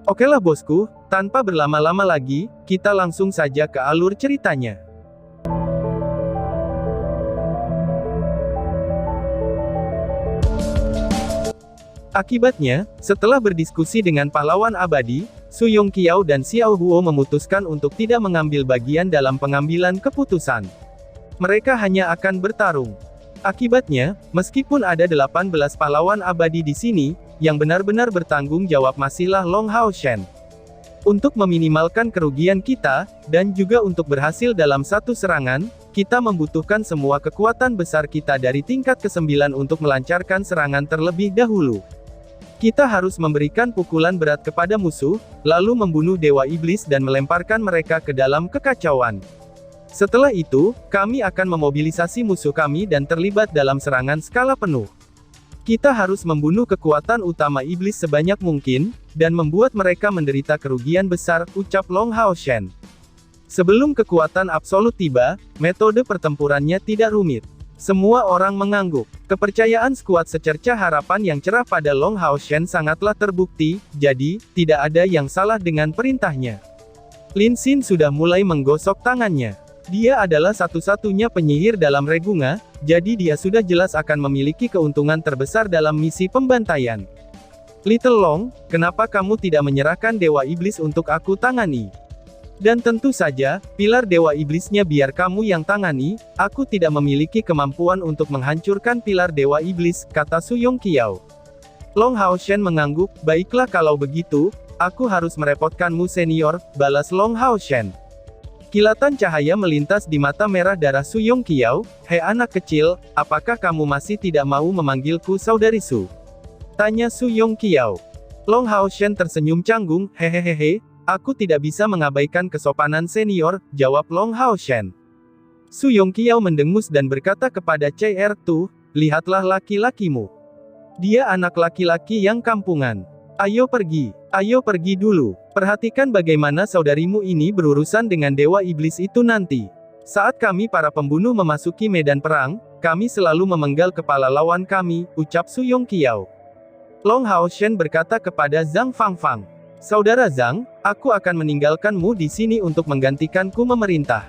Okelah bosku, tanpa berlama-lama lagi, kita langsung saja ke alur ceritanya. Akibatnya, setelah berdiskusi dengan pahlawan abadi, Su Yongqiao dan Xiao Huo memutuskan untuk tidak mengambil bagian dalam pengambilan keputusan. Mereka hanya akan bertarung. Akibatnya, meskipun ada 18 pahlawan abadi di sini, yang benar-benar bertanggung jawab masihlah Long Hao Shen. Untuk meminimalkan kerugian kita, dan juga untuk berhasil dalam satu serangan, kita membutuhkan semua kekuatan besar kita dari tingkat ke-9 untuk melancarkan serangan terlebih dahulu. Kita harus memberikan pukulan berat kepada musuh, lalu membunuh Dewa Iblis dan melemparkan mereka ke dalam kekacauan. Setelah itu, kami akan memobilisasi musuh kami dan terlibat dalam serangan skala penuh. Kita harus membunuh kekuatan utama iblis sebanyak mungkin, dan membuat mereka menderita kerugian besar, ucap Long Hao Shen. Sebelum kekuatan absolut tiba, metode pertempurannya tidak rumit. Semua orang mengangguk. Kepercayaan skuad secerca harapan yang cerah pada Long Hao Shen sangatlah terbukti, jadi, tidak ada yang salah dengan perintahnya. Lin Xin sudah mulai menggosok tangannya. Dia adalah satu-satunya penyihir dalam Regunga, jadi dia sudah jelas akan memiliki keuntungan terbesar dalam misi pembantaian. Little Long, kenapa kamu tidak menyerahkan Dewa Iblis untuk aku tangani? Dan tentu saja, pilar Dewa Iblisnya biar kamu yang tangani, aku tidak memiliki kemampuan untuk menghancurkan pilar Dewa Iblis, kata Su Yongqiao. Long Hao Shen mengangguk, baiklah kalau begitu, aku harus merepotkanmu senior, balas Long Hao Shen. Kilatan cahaya melintas di mata merah darah Su Yongqiao, hei anak kecil, apakah kamu masih tidak mau memanggilku saudari Su? Tanya Su Yongqiao. Long Hao Shen tersenyum canggung, hehehehe, aku tidak bisa mengabaikan kesopanan senior, jawab Long Hao Shen. Su Yongqiao mendengus dan berkata kepada CR2, lihatlah laki-lakimu. Dia anak laki-laki yang kampungan. Ayo pergi dulu. Perhatikan bagaimana saudarimu ini berurusan dengan Dewa Iblis itu nanti. Saat kami para pembunuh memasuki medan perang, kami selalu memenggal kepala lawan kami, ucap Su Yongqiao. Long Hao Shen berkata kepada Zhang Fangfang. Saudara Zhang, aku akan meninggalkanmu di sini untuk menggantikanku memerintah.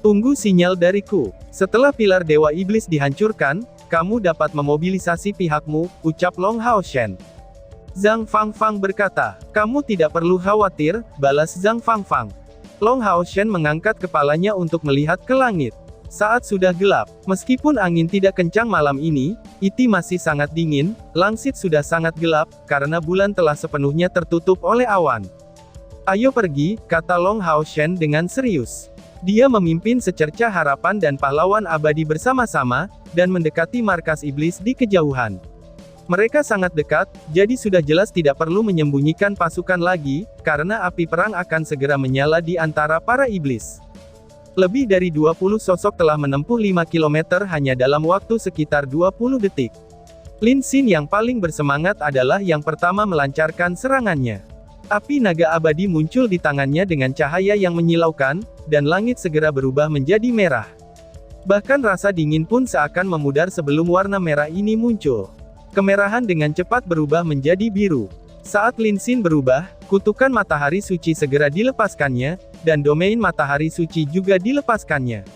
Tunggu sinyal dariku. Setelah pilar Dewa Iblis dihancurkan, kamu dapat memobilisasi pihakmu, ucap Long Hao Shen. Zhang Fangfang berkata, kamu tidak perlu khawatir, balas Zhang Fangfang. Long Hao Shen mengangkat kepalanya untuk melihat ke langit. Saat sudah gelap, meskipun angin tidak kencang malam ini, IT masih sangat dingin, langit sudah sangat gelap, karena bulan telah sepenuhnya tertutup oleh awan. Ayo pergi, kata Long Hao Shen dengan serius. Dia memimpin secerca harapan dan pahlawan abadi bersama-sama, dan mendekati markas iblis di kejauhan. Mereka sangat dekat, jadi sudah jelas tidak perlu menyembunyikan pasukan lagi, karena api perang akan segera menyala di antara para iblis. Lebih dari 20 sosok telah menempuh 5 km hanya dalam waktu sekitar 20 detik. Lin Xin yang paling bersemangat adalah yang pertama melancarkan serangannya. Api naga abadi muncul di tangannya dengan cahaya yang menyilaukan, dan langit segera berubah menjadi merah. Bahkan rasa dingin pun seakan memudar sebelum warna merah ini muncul. Kemerahan dengan cepat berubah menjadi biru. Saat Lin Xin berubah, kutukan matahari suci segera dilepaskannya, dan domain matahari suci juga dilepaskannya.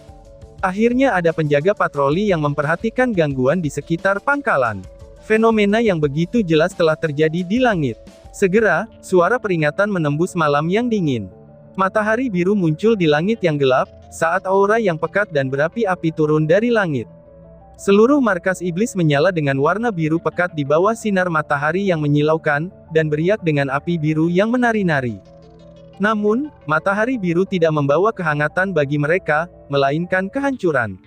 Akhirnya ada penjaga patroli yang memperhatikan gangguan di sekitar pangkalan. Fenomena yang begitu jelas telah terjadi di langit. Segera, suara peringatan menembus malam yang dingin. Matahari biru muncul di langit yang gelap, saat aura yang pekat dan berapi-api turun dari langit. Seluruh markas iblis menyala dengan warna biru pekat di bawah sinar matahari yang menyilaukan, dan beriak dengan api biru yang menari-nari. Namun, matahari biru tidak membawa kehangatan bagi mereka, melainkan kehancuran.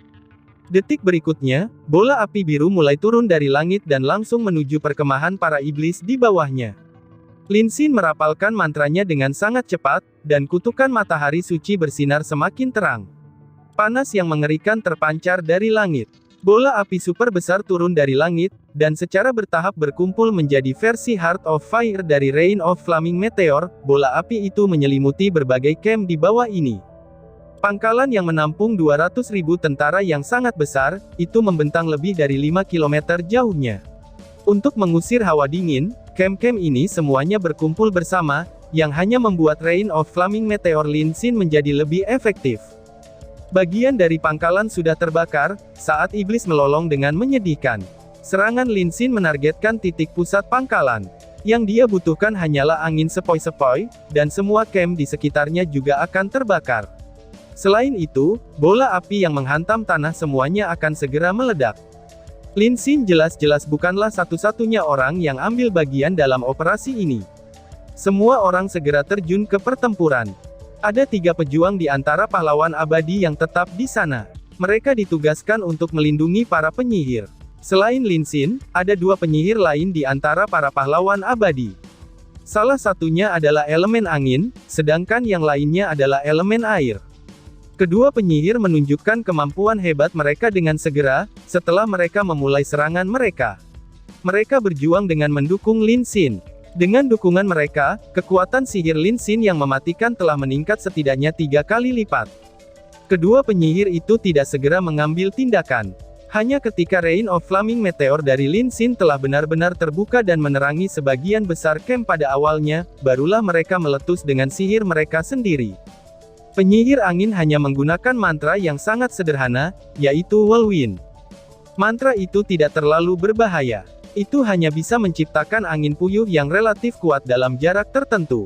Detik berikutnya, bola api biru mulai turun dari langit dan langsung menuju perkemahan para iblis di bawahnya. Lin Xin merapalkan mantranya dengan sangat cepat, dan kutukan matahari suci bersinar semakin terang. Panas yang mengerikan terpancar dari langit. Bola api super besar turun dari langit, dan secara bertahap berkumpul menjadi versi Heart of Fire dari Rain of Flaming Meteor. Bola api itu menyelimuti berbagai camp di bawah ini. Pangkalan yang menampung 200.000 tentara yang sangat besar, itu membentang lebih dari 5 km jauhnya. Untuk mengusir hawa dingin, Kem-kem ini semuanya berkumpul bersama, yang hanya membuat Rain of Flaming Meteor Lin Xin menjadi lebih efektif. Bagian dari pangkalan sudah terbakar, saat iblis melolong dengan menyedihkan. Serangan Lin Xin menargetkan titik pusat pangkalan. Yang dia butuhkan hanyalah angin sepoi-sepoi, dan semua kem di sekitarnya juga akan terbakar. Selain itu, bola api yang menghantam tanah semuanya akan segera meledak. Lin Xin jelas-jelas bukanlah satu-satunya orang yang ambil bagian dalam operasi ini. Semua orang segera terjun ke pertempuran. Ada 3 pejuang di antara pahlawan abadi yang tetap di sana. Mereka ditugaskan untuk melindungi para penyihir. Selain Lin Xin, ada 2 penyihir lain di antara para pahlawan abadi. Salah satunya adalah elemen angin, sedangkan yang lainnya adalah elemen air. Kedua penyihir menunjukkan kemampuan hebat mereka dengan segera, setelah mereka memulai serangan mereka. Mereka berjuang dengan mendukung Lin Xin. Dengan dukungan mereka, kekuatan sihir Lin Xin yang mematikan telah meningkat setidaknya 3 kali lipat. Kedua penyihir itu tidak segera mengambil tindakan. Hanya ketika Rain of Flaming Meteor dari Lin Xin telah benar-benar terbuka dan menerangi sebagian besar kem pada awalnya, barulah mereka meletus dengan sihir mereka sendiri. Penyihir angin hanya menggunakan mantra yang sangat sederhana, yaitu Whirlwind. Mantra itu tidak terlalu berbahaya. Itu hanya bisa menciptakan angin puyuh yang relatif kuat dalam jarak tertentu.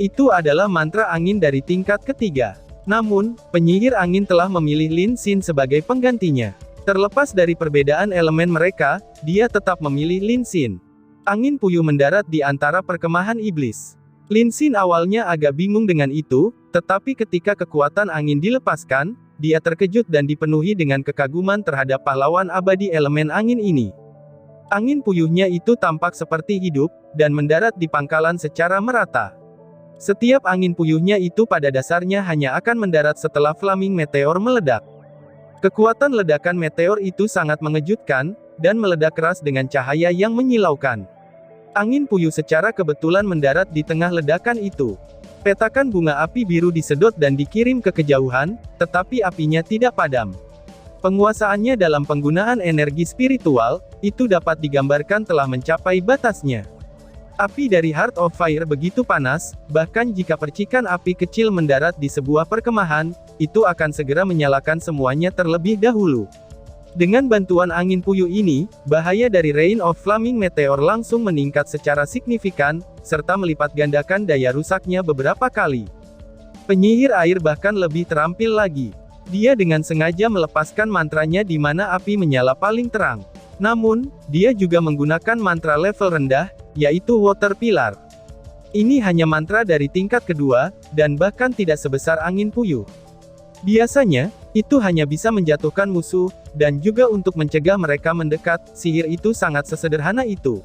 Itu adalah mantra angin dari tingkat ketiga. Namun, penyihir angin telah memilih Lin Xin sebagai penggantinya. Terlepas dari perbedaan elemen mereka, dia tetap memilih Lin Xin. Angin puyuh mendarat di antara perkemahan iblis. Lin Xin awalnya agak bingung dengan itu, tetapi ketika kekuatan angin dilepaskan, dia terkejut dan dipenuhi dengan kekaguman terhadap pahlawan abadi elemen angin ini. Angin puyuhnya itu tampak seperti hidup, dan mendarat di pangkalan secara merata. Setiap angin puyuhnya itu pada dasarnya hanya akan mendarat setelah Flaming Meteor meledak. Kekuatan ledakan meteor itu sangat mengejutkan, dan meledak keras dengan cahaya yang menyilaukan. Angin puyuh secara kebetulan mendarat di tengah ledakan itu. Petakan bunga api biru disedot dan dikirim ke kejauhan, tetapi apinya tidak padam. Penguasaannya dalam penggunaan energi spiritual, itu dapat digambarkan telah mencapai batasnya. Api dari Heart of Fire begitu panas, bahkan jika percikan api kecil mendarat di sebuah perkemahan, itu akan segera menyalakan semuanya terlebih dahulu. Dengan bantuan angin puyuh ini, bahaya dari Rain of Flaming Meteor langsung meningkat secara signifikan, serta melipat gandakan daya rusaknya beberapa kali. Penyihir air bahkan lebih terampil lagi. Dia dengan sengaja melepaskan mantranya di mana api menyala paling terang. Namun, dia juga menggunakan mantra level rendah, yaitu Water Pillar. Ini hanya mantra dari tingkat kedua, dan bahkan tidak sebesar angin puyuh. Biasanya, itu hanya bisa menjatuhkan musuh, dan juga untuk mencegah mereka mendekat, sihir itu sangat sesederhana itu.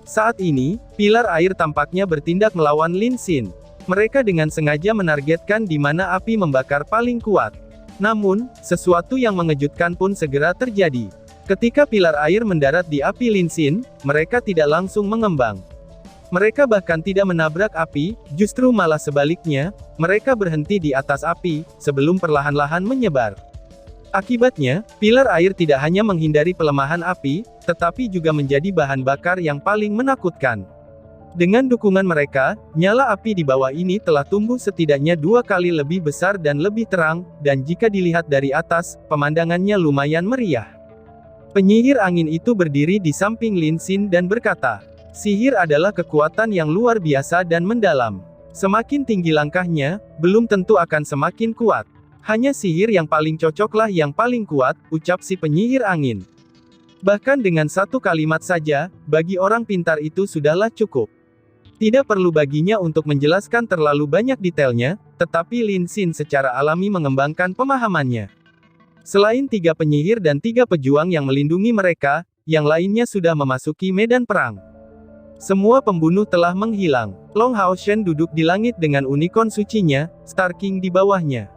Saat ini, pilar air tampaknya bertindak melawan Lin Xin. Mereka dengan sengaja menargetkan di mana api membakar paling kuat. Namun, sesuatu yang mengejutkan pun segera terjadi. Ketika pilar air mendarat di api Lin Xin, mereka tidak langsung mengembang. Mereka bahkan tidak menabrak api, justru malah sebaliknya, mereka berhenti di atas api, sebelum perlahan-lahan menyebar. Akibatnya, pilar air tidak hanya menghindari pelemahan api, tetapi juga menjadi bahan bakar yang paling menakutkan. Dengan dukungan mereka, nyala api di bawah ini telah tumbuh setidaknya 2 kali lebih besar dan lebih terang, dan jika dilihat dari atas, pemandangannya lumayan meriah. Penyihir angin itu berdiri di samping Lin Xin dan berkata, "Sihir adalah kekuatan yang luar biasa dan mendalam. Semakin tinggi langkahnya, belum tentu akan semakin kuat. Hanya sihir yang paling cocoklah yang paling kuat," ucap si penyihir angin. Bahkan dengan satu kalimat saja, bagi orang pintar itu sudahlah cukup. Tidak perlu baginya untuk menjelaskan terlalu banyak detailnya, tetapi Lin Xin secara alami mengembangkan pemahamannya. Selain 3 penyihir dan 3 pejuang yang melindungi mereka, yang lainnya sudah memasuki medan perang. Semua pembunuh telah menghilang. Long Hao Shen duduk di langit dengan unicorn sucinya, Star King di bawahnya.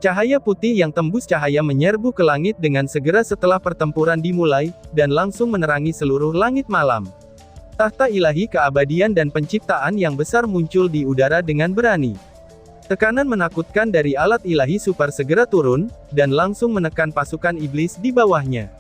Cahaya putih yang tembus cahaya menyerbu ke langit dengan segera setelah pertempuran dimulai, dan langsung menerangi seluruh langit malam. Tahta ilahi keabadian dan penciptaan yang besar muncul di udara dengan berani. Tekanan menakutkan dari alat ilahi super segera turun, dan langsung menekan pasukan iblis di bawahnya.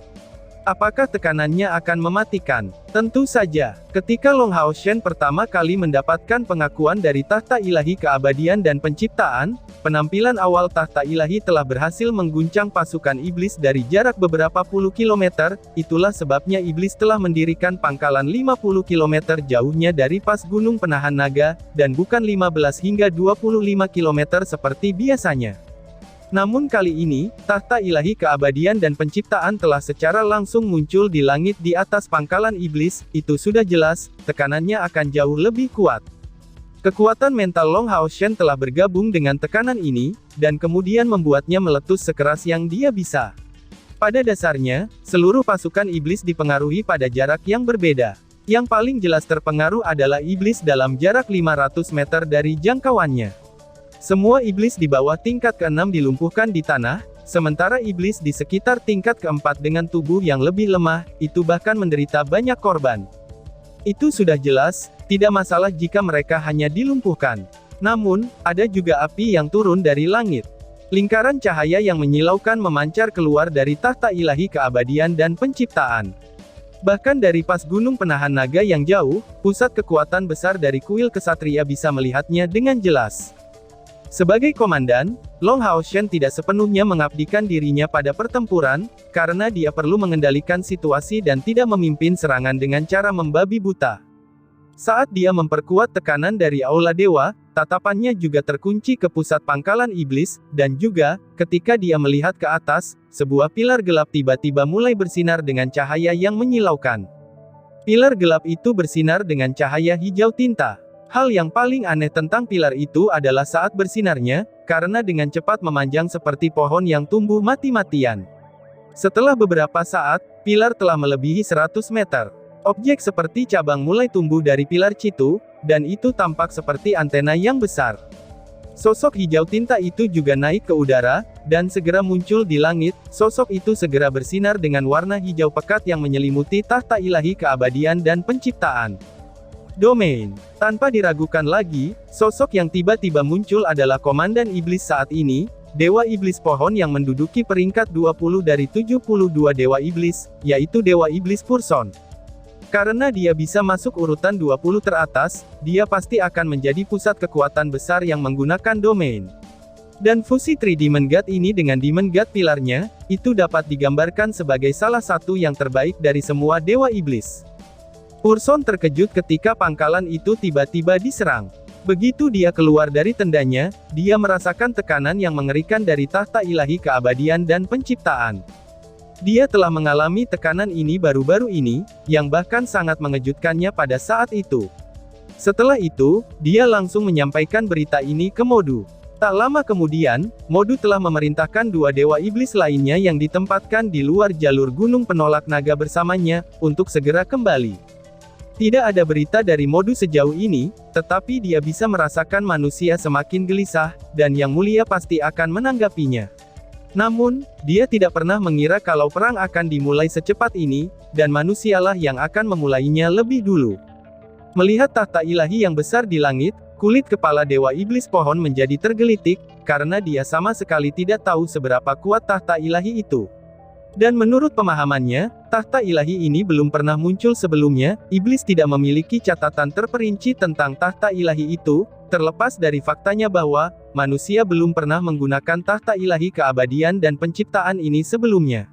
Apakah tekanannya akan mematikan? Tentu saja. Ketika Long Hao Shen pertama kali mendapatkan pengakuan dari tahta ilahi keabadian dan penciptaan, penampilan awal tahta ilahi telah berhasil mengguncang pasukan iblis dari jarak beberapa puluh kilometer. Itulah sebabnya iblis telah mendirikan pangkalan 50 kilometer jauhnya dari pas gunung penahan naga, dan bukan 15 hingga 25 kilometer seperti biasanya. Namun kali ini, tahta ilahi keabadian dan penciptaan telah secara langsung muncul di langit di atas pangkalan iblis. Itu sudah jelas, tekanannya akan jauh lebih kuat. Kekuatan mental Long Hao Shen telah bergabung dengan tekanan ini, dan kemudian membuatnya meletus sekeras yang dia bisa. Pada dasarnya, seluruh pasukan iblis dipengaruhi pada jarak yang berbeda. Yang paling jelas terpengaruh adalah iblis dalam jarak 500 meter dari jangkauannya. Semua iblis di bawah tingkat ke-6 dilumpuhkan di tanah, sementara iblis di sekitar tingkat ke-4 dengan tubuh yang lebih lemah, itu bahkan menderita banyak korban. Itu sudah jelas, tidak masalah jika mereka hanya dilumpuhkan. Namun, ada juga api yang turun dari langit. Lingkaran cahaya yang menyilaukan memancar keluar dari tahta ilahi keabadian dan penciptaan. Bahkan dari pas gunung penahan naga yang jauh, pusat kekuatan besar dari kuil kesatria bisa melihatnya dengan jelas. Sebagai komandan, Long Hao Shen tidak sepenuhnya mengabdikan dirinya pada pertempuran, karena dia perlu mengendalikan situasi dan tidak memimpin serangan dengan cara membabi buta. Saat dia memperkuat tekanan dari Aula Dewa, tatapannya juga terkunci ke pusat pangkalan iblis, dan juga, ketika dia melihat ke atas, sebuah pilar gelap tiba-tiba mulai bersinar dengan cahaya yang menyilaukan. Pilar gelap itu bersinar dengan cahaya hijau tinta. Hal yang paling aneh tentang pilar itu adalah saat bersinarnya, karena dengan cepat memanjang seperti pohon yang tumbuh mati-matian. Setelah beberapa saat, pilar telah melebihi 100 meter. Objek seperti cabang mulai tumbuh dari pilar itu, dan itu tampak seperti antena yang besar. Sosok hijau tinta itu juga naik ke udara, dan segera muncul di langit. Sosok itu segera bersinar dengan warna hijau pekat yang menyelimuti tahta ilahi keabadian dan penciptaan. Domain. Tanpa diragukan lagi, sosok yang tiba-tiba muncul adalah komandan iblis saat ini, Dewa Iblis Pohon yang menduduki peringkat 20 dari 72 Dewa Iblis, yaitu Dewa Iblis Purson. Karena dia bisa masuk urutan 20 teratas, dia pasti akan menjadi pusat kekuatan besar yang menggunakan domain. Dan fusi Three Demon God ini dengan Demon God pilarnya, itu dapat digambarkan sebagai salah satu yang terbaik dari semua Dewa Iblis. Purson terkejut ketika pangkalan itu tiba-tiba diserang. Begitu dia keluar dari tendanya, dia merasakan tekanan yang mengerikan dari tahta ilahi keabadian dan penciptaan. Dia telah mengalami tekanan ini baru-baru ini, yang bahkan sangat mengejutkannya pada saat itu. Setelah itu, dia langsung menyampaikan berita ini ke Modu. Tak lama kemudian, Modu telah memerintahkan dua dewa iblis lainnya yang ditempatkan di luar jalur gunung penolak naga bersamanya, untuk segera kembali. Tidak ada berita dari Modu sejauh ini, tetapi dia bisa merasakan manusia semakin gelisah, dan Yang Mulia pasti akan menanggapinya. Namun, dia tidak pernah mengira kalau perang akan dimulai secepat ini, dan manusialah yang akan memulainya lebih dulu. Melihat tahta ilahi yang besar di langit, kulit kepala Dewa Iblis Pohon menjadi tergelitik, karena dia sama sekali tidak tahu seberapa kuat tahta ilahi itu. Dan menurut pemahamannya, tahta ilahi ini belum pernah muncul sebelumnya. Iblis tidak memiliki catatan terperinci tentang tahta ilahi itu, terlepas dari faktanya bahwa manusia belum pernah menggunakan tahta ilahi keabadian dan penciptaan ini sebelumnya.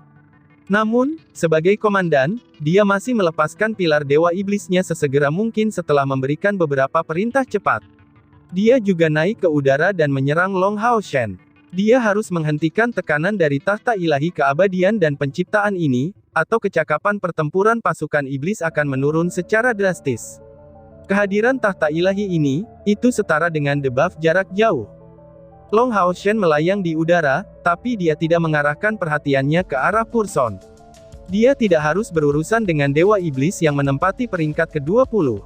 Namun, sebagai komandan, dia masih melepaskan pilar dewa iblisnya sesegera mungkin setelah memberikan beberapa perintah cepat. Dia juga naik ke udara dan menyerang Long Hao Shen. Dia harus menghentikan tekanan dari tahta ilahi keabadian dan penciptaan ini, atau kecakapan pertempuran pasukan iblis akan menurun secara drastis. Kehadiran tahta ilahi ini, itu setara dengan debuff jarak jauh. Long Hao Shen melayang di udara, tapi dia tidak mengarahkan perhatiannya ke arah Purson. Dia tidak harus berurusan dengan dewa iblis yang menempati peringkat ke-20.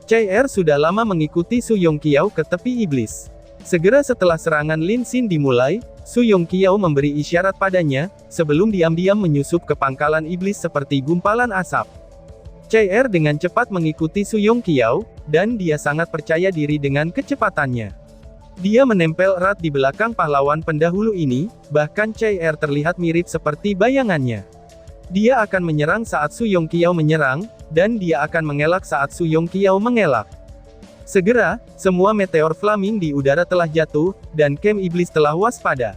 CR sudah lama mengikuti Su Yongqiao ke tepi iblis. Segera setelah serangan Lin Xin dimulai, Su Yongqiao memberi isyarat padanya, sebelum diam-diam menyusup ke pangkalan iblis seperti gumpalan asap. CR dengan cepat mengikuti Su Yongqiao, dan dia sangat percaya diri dengan kecepatannya. Dia menempel erat di belakang pahlawan pendahulu ini, bahkan CR terlihat mirip seperti bayangannya. Dia akan menyerang saat Su Yongqiao menyerang, dan dia akan mengelak saat Su Yongqiao mengelak. Segera, semua meteor flaming di udara telah jatuh, dan camp iblis telah waspada.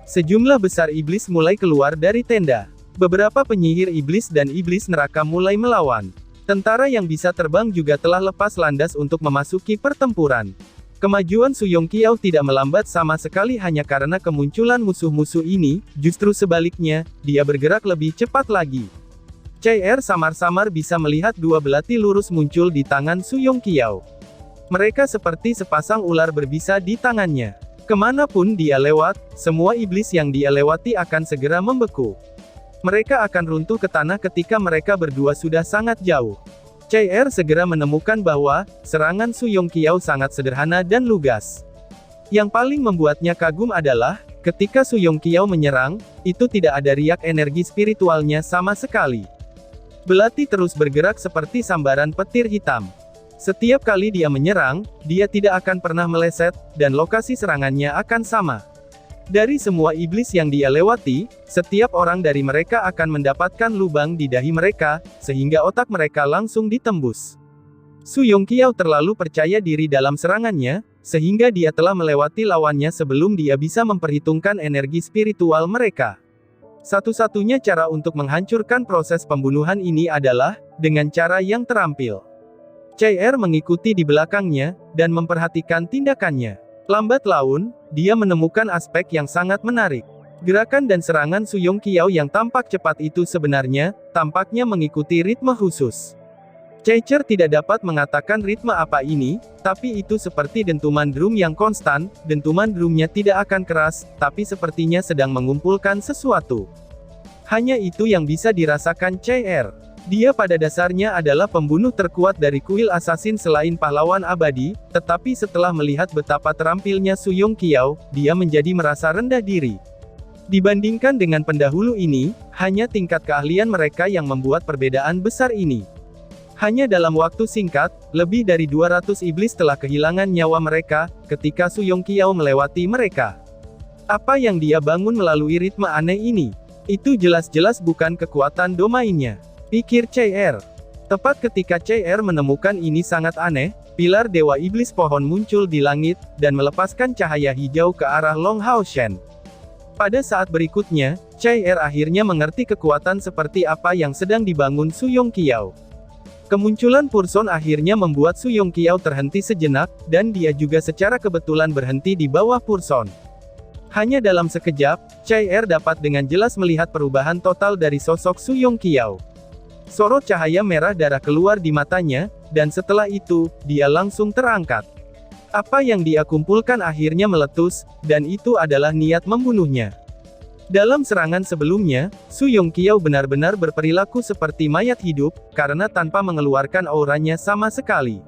Sejumlah besar iblis mulai keluar dari tenda. Beberapa penyihir iblis dan iblis neraka mulai melawan. Tentara yang bisa terbang juga telah lepas landas untuk memasuki pertempuran. Kemajuan Su Yongqiao tidak melambat sama sekali hanya karena kemunculan musuh-musuh ini, justru sebaliknya, dia bergerak lebih cepat lagi. CR samar-samar bisa melihat dua belati lurus muncul di tangan Su Yongqiao. Mereka seperti sepasang ular berbisa di tangannya. Kemanapun dia lewat, semua iblis yang dia lewati akan segera membeku. Mereka akan runtuh ke tanah ketika mereka berdua sudah sangat jauh. CR segera menemukan bahwa, serangan Su Yongqiao sangat sederhana dan lugas. Yang paling membuatnya kagum adalah, ketika Su Yongqiao menyerang, itu tidak ada riak energi spiritualnya sama sekali. Belati terus bergerak seperti sambaran petir hitam. Setiap kali dia menyerang, dia tidak akan pernah meleset, dan lokasi serangannya akan sama. Dari semua iblis yang dia lewati, setiap orang dari mereka akan mendapatkan lubang di dahi mereka, sehingga otak mereka langsung ditembus. Su Yongqiao terlalu percaya diri dalam serangannya, sehingga dia telah melewati lawannya sebelum dia bisa memperhitungkan energi spiritual mereka. Satu-satunya cara untuk menghancurkan proses pembunuhan ini adalah, dengan cara yang terampil. CR mengikuti di belakangnya, dan memperhatikan tindakannya. Lambat laun, dia menemukan aspek yang sangat menarik. Gerakan dan serangan Su Yongqiao yang tampak cepat itu sebenarnya, tampaknya mengikuti ritme khusus. CR tidak dapat mengatakan ritme apa ini, tapi itu seperti dentuman drum yang konstan, dentuman drumnya tidak akan keras, tapi sepertinya sedang mengumpulkan sesuatu. Hanya itu yang bisa dirasakan CR. Dia pada dasarnya adalah pembunuh terkuat dari kuil assassin selain pahlawan abadi, tetapi setelah melihat betapa terampilnya Su Yongqiao, dia menjadi merasa rendah diri. Dibandingkan dengan pendahulu ini, hanya tingkat keahlian mereka yang membuat perbedaan besar ini. Hanya dalam waktu singkat, lebih dari 200 iblis telah kehilangan nyawa mereka, ketika Su Yongqiao melewati mereka. Apa yang dia bangun melalui ritme aneh ini? Itu jelas-jelas bukan kekuatan domainnya, pikir CR. Tepat ketika CR menemukan ini sangat aneh, pilar Dewa Iblis Pohon muncul di langit, dan melepaskan cahaya hijau ke arah Long Hao Shen. Pada saat berikutnya, CR akhirnya mengerti kekuatan seperti apa yang sedang dibangun Su Yongqiao. Kemunculan Purson akhirnya membuat Su Yongqiao terhenti sejenak, dan dia juga secara kebetulan berhenti di bawah Purson. Hanya dalam sekejap, CR dapat dengan jelas melihat perubahan total dari sosok Su Yongqiao. Sorot cahaya merah darah keluar di matanya, dan setelah itu, dia langsung terangkat. Apa yang dia kumpulkan akhirnya meletus, dan itu adalah niat membunuhnya. Dalam serangan sebelumnya, Su Yongqiao benar-benar berperilaku seperti mayat hidup, karena tanpa mengeluarkan auranya sama sekali.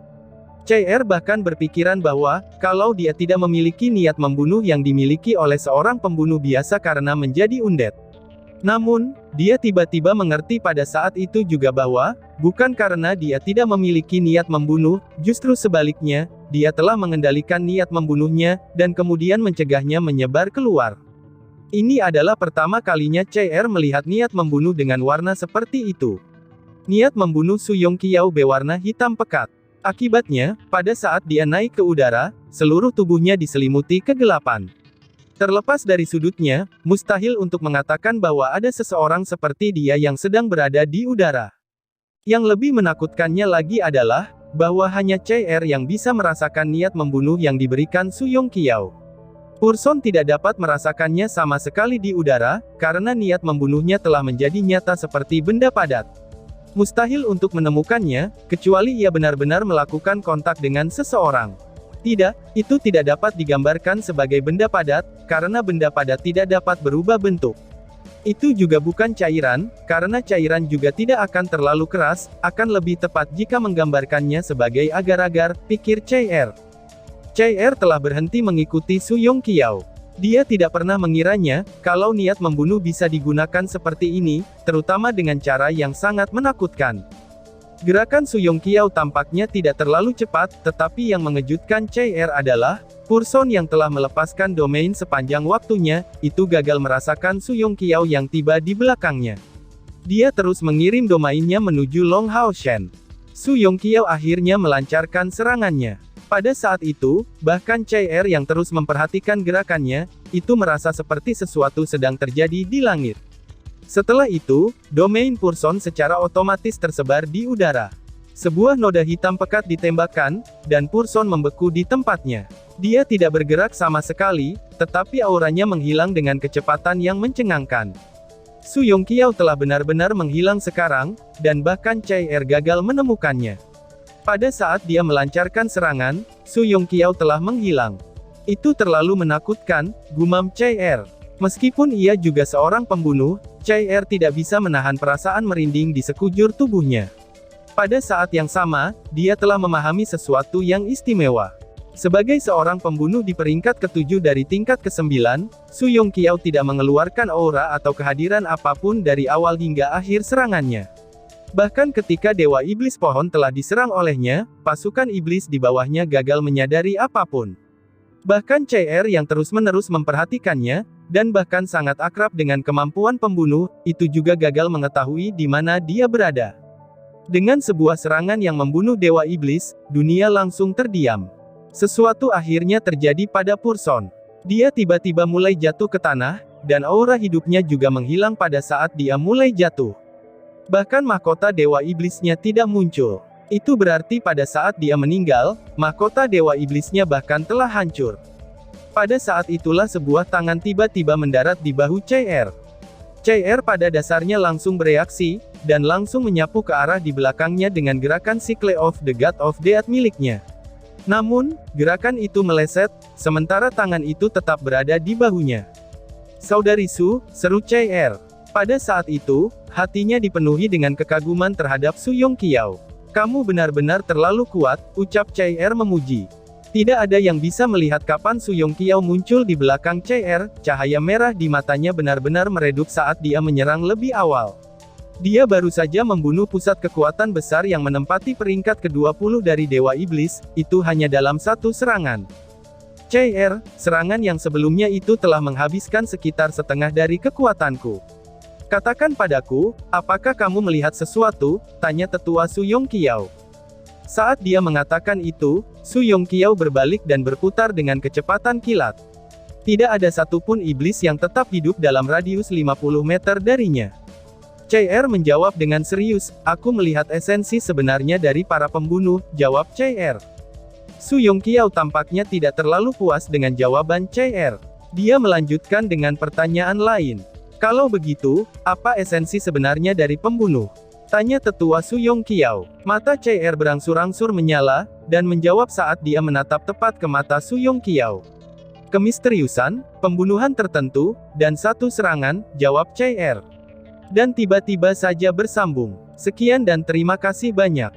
CR bahkan berpikiran bahwa, kalau dia tidak memiliki niat membunuh yang dimiliki oleh seorang pembunuh biasa karena menjadi undead. Namun, dia tiba-tiba mengerti pada saat itu juga bahwa, bukan karena dia tidak memiliki niat membunuh, justru sebaliknya, dia telah mengendalikan niat membunuhnya, dan kemudian mencegahnya menyebar keluar. Ini adalah pertama kalinya CR melihat niat membunuh dengan warna seperti itu. Niat membunuh Su Yongqiao berwarna hitam pekat. Akibatnya, pada saat dia naik ke udara, seluruh tubuhnya diselimuti kegelapan. Terlepas dari sudutnya, mustahil untuk mengatakan bahwa ada seseorang seperti dia yang sedang berada di udara. Yang lebih menakutkannya lagi adalah, bahwa hanya CR yang bisa merasakan niat membunuh yang diberikan Su Yongqiao. Purson tidak dapat merasakannya sama sekali di udara, karena niat membunuhnya telah menjadi nyata seperti benda padat. Mustahil untuk menemukannya, kecuali ia benar-benar melakukan kontak dengan seseorang. Tidak, itu tidak dapat digambarkan sebagai benda padat, karena benda padat tidak dapat berubah bentuk. Itu juga bukan cairan, karena cairan juga tidak akan terlalu keras, akan lebih tepat jika menggambarkannya sebagai agar-agar, pikir CR. CR telah berhenti mengikuti Su Yongqiao. Dia tidak pernah mengiranya, kalau niat membunuh bisa digunakan seperti ini, terutama dengan cara yang sangat menakutkan. Gerakan Su Yongqiao tampaknya tidak terlalu cepat, tetapi yang mengejutkan CR adalah, Purson yang telah melepaskan domain sepanjang waktunya, itu gagal merasakan Su Yongqiao yang tiba di belakangnya. Dia terus mengirim domainnya menuju Long Hao Shen. Su Yongqiao akhirnya melancarkan serangannya. Pada saat itu, bahkan Chai Er yang terus memperhatikan gerakannya, itu merasa seperti sesuatu sedang terjadi di langit. Setelah itu, domain Purson secara otomatis tersebar di udara. Sebuah noda hitam pekat ditembakkan, dan Purson membeku di tempatnya. Dia tidak bergerak sama sekali, tetapi auranya menghilang dengan kecepatan yang mencengangkan. Su Yongqiao telah benar-benar menghilang sekarang, dan bahkan Chai Er gagal menemukannya. Pada saat dia melancarkan serangan, Su Yongqiao telah menghilang. Itu terlalu menakutkan, gumam Chai Er. Meskipun ia juga seorang pembunuh, Chai Er tidak bisa menahan perasaan merinding di sekujur tubuhnya. Pada saat yang sama, dia telah memahami sesuatu yang istimewa. Sebagai seorang pembunuh di peringkat ke-7 dari tingkat ke-9, Su Yongqiao tidak mengeluarkan aura atau kehadiran apapun dari awal hingga akhir serangannya. Bahkan ketika Dewa Iblis Pohon telah diserang olehnya, pasukan iblis di bawahnya gagal menyadari apapun. Bahkan Chai Er yang terus-menerus memperhatikannya, dan bahkan sangat akrab dengan kemampuan pembunuh, itu juga gagal mengetahui di mana dia berada. Dengan sebuah serangan yang membunuh Dewa Iblis, dunia langsung terdiam. Sesuatu akhirnya terjadi pada Purson. Dia tiba-tiba mulai jatuh ke tanah, dan aura hidupnya juga menghilang pada saat dia mulai jatuh. Bahkan mahkota Dewa Iblisnya tidak muncul. Itu berarti pada saat dia meninggal, mahkota Dewa Iblisnya bahkan telah hancur. Pada saat itulah sebuah tangan tiba-tiba mendarat di bahu Chai Er. Chai Er pada dasarnya langsung bereaksi, dan langsung menyapu ke arah di belakangnya dengan gerakan Sickle of the God of Death miliknya. Namun, gerakan itu meleset, sementara tangan itu tetap berada di bahunya. "Saudari Su," seru Chai Er. Pada saat itu, hatinya dipenuhi dengan kekaguman terhadap Su Yongqiao. "Kamu benar-benar terlalu kuat," ucap Chai Er memuji. Tidak ada yang bisa melihat kapan Su Yongqiao muncul di belakang Chai Er, cahaya merah di matanya benar-benar meredup saat dia menyerang lebih awal. Dia baru saja membunuh pusat kekuatan besar yang menempati peringkat ke-20 dari Dewa Iblis, itu hanya dalam satu serangan. "Chai Er, serangan yang sebelumnya itu telah menghabiskan sekitar setengah dari kekuatanku. Katakan padaku, apakah kamu melihat sesuatu?" tanya tetua Su Yongqiao. Saat dia mengatakan itu, Su Yongqiao berbalik dan berputar dengan kecepatan kilat. Tidak ada satupun iblis yang tetap hidup dalam radius 50 meter darinya. Chai Er menjawab dengan serius, "Aku melihat esensi sebenarnya dari para pembunuh," jawab Chai Er. Su Yongqiao tampaknya tidak terlalu puas dengan jawaban Chai Er. Dia melanjutkan dengan pertanyaan lain. "Kalau begitu, apa esensi sebenarnya dari pembunuh?" tanya tetua Su Yongqiao. Mata Chai Er berangsur-angsur menyala, dan menjawab saat dia menatap tepat ke mata Su Yongqiao. "Kemisteriusan, pembunuhan tertentu, dan satu serangan," jawab Chai Er. Dan tiba-tiba saja bersambung. "Sekian dan terima kasih banyak."